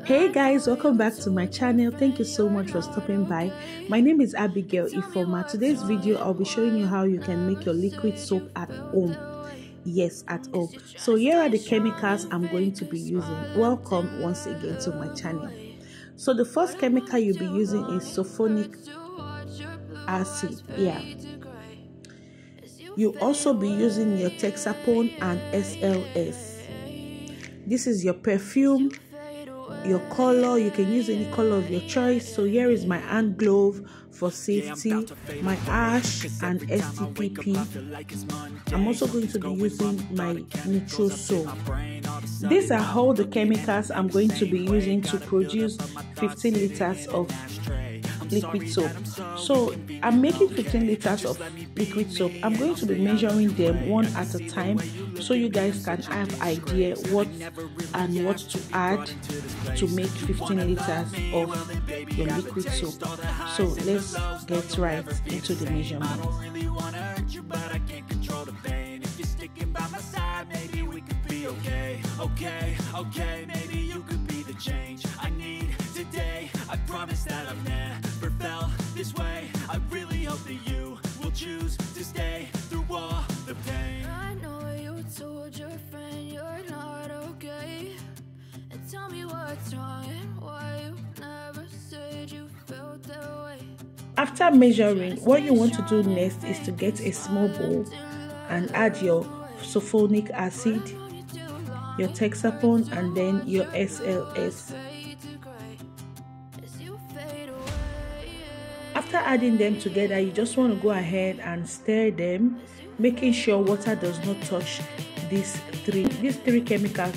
Hey guys, welcome back to my channel. Thank you so much for stopping by. My name is Abigail Ifoma. Today's video I'll be showing you how you can make your liquid soap at home. Yes, at home. So here are the chemicals I'm going to be using. Welcome once again to my channel. So the first chemical you'll be using is sulfonic acid. You'll also be using your Texapon and SLS. This is your perfume, your color. You can use any color of your choice. So here is my hand glove for safety, my ash and Stpp. I'm also going to be using my Nitrosol. These are all the chemicals I'm going to be using to produce 15 liters of liquid soap. So I'm making 15 liters of liquid soap. I'm going to be measuring them one at a time so you guys can have idea what to add to make 15 liters of your liquid soap. So let's get right into the measurement. Okay, maybe you could be the change I need today. I promise that I've never felt this way. I really hope that you will choose to stay through all the pain. I know you told your friend you're not okay, and tell me what's wrong and why you never said you felt that way. After measuring, what you want to do next is to get a small bowl and add your sulfonic acid, your Texapon, and then your SLS. After adding them together, you just want to go ahead and stir them, making sure water does not touch these three chemicals.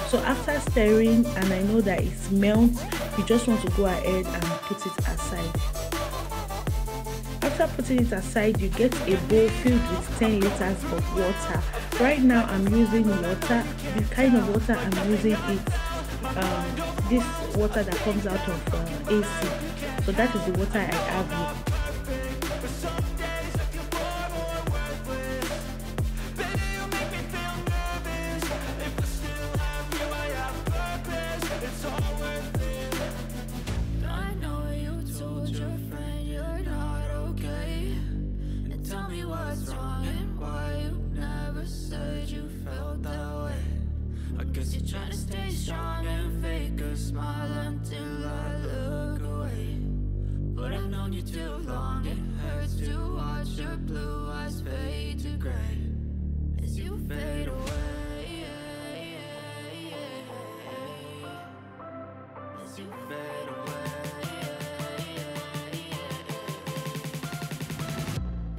So after stirring, and I know that it's melted, you just want to go ahead and put it aside. After putting it aside, you get a bowl filled with 10 liters of water. Right now I'm using water. The kind of water I'm using is this water that comes out of AC. So that is the water I have here. You're trying to stay strong and fake a smile until I look away. But I've known you too long. It hurts to watch your blue eyes fade to gray as you fade away. As you fade away.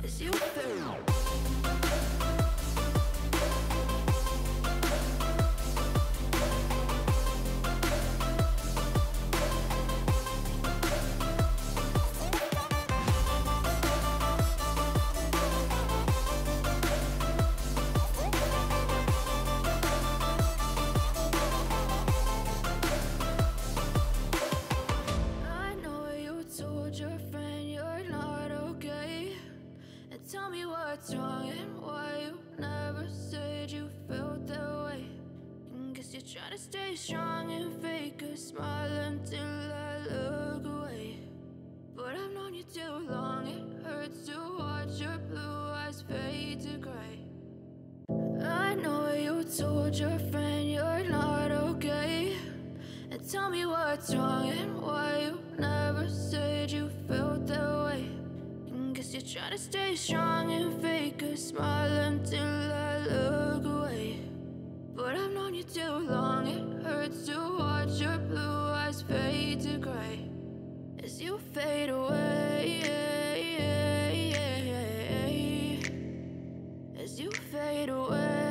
As you fade away. Tell me what's wrong and why you never said you felt that way. Guess you're trying to stay strong and fake a smile until I look away. But I've known you too long. It hurts to watch your blue eyes fade to gray. I know you told your friend you're not okay, and tell me what's wrong and why you never said you felt that way. Guess you're trying to stay strong and fake a smile until I look away. But I've known you too long. It hurts to watch your blue eyes fade to gray as you fade away. As you fade away.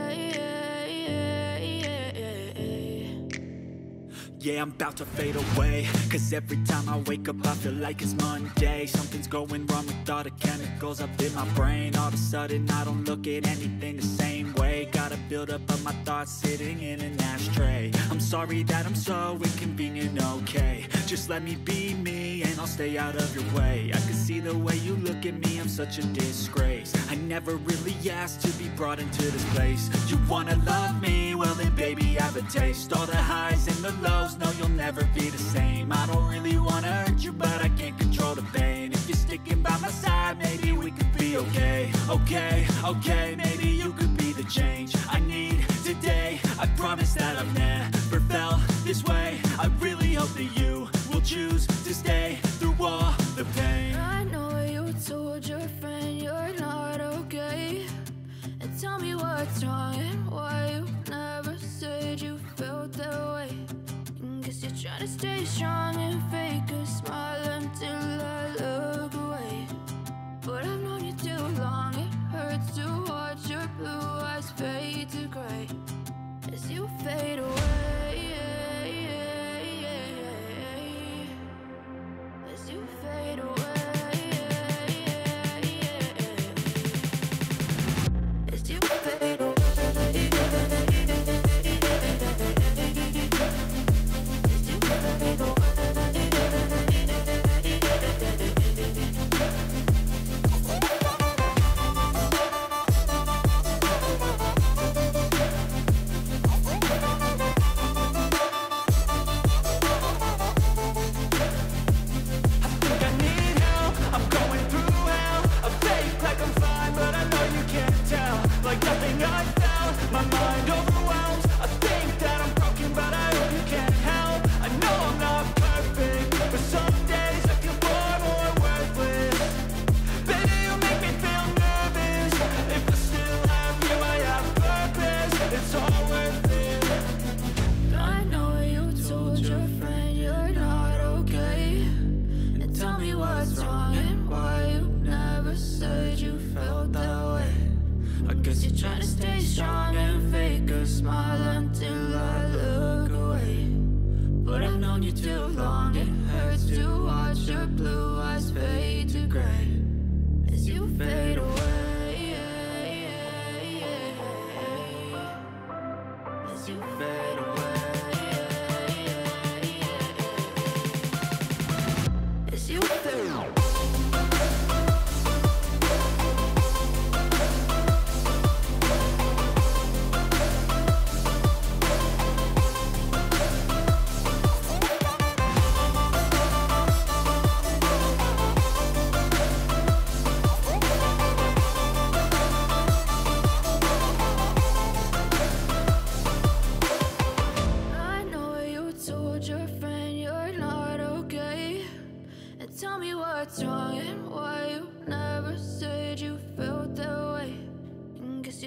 Yeah, I'm about to fade away, cause every time I wake up I feel like it's Monday. Something's going wrong with all the chemicals up in my brain. All of a sudden I don't look at anything the same way. Gotta build up of my thoughts sitting in an ashtray. I'm sorry that I'm so inconvenient, okay. Just let me be me and I'll stay out of your way. I can see the way you look at me, I'm such a disgrace. I never really asked to be brought into this place. You wanna love me? Well then baby, have a taste. All the highs and the lows, no, you'll never be the same. I don't really wanna hurt you, but I can't control the pain. If you're sticking by my side, maybe we could be okay. Okay, maybe you could be the change I need today. I promise that I've never felt this way. I really hope that you will choose to stay through all the pain. I know you told your friend you're not okay, and tell me what's wrong and why you never said you felt that way. Guess you're trying to stay strong and fake a smile until I look away. But I've known you too long, it hurts to watch your blue eyes fade to gray as you fade away. As you fade away. As you fade away.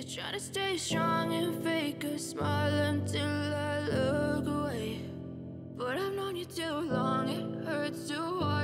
Try to stay strong and fake a smile until I look away. But I've known you too long, it hurts to watch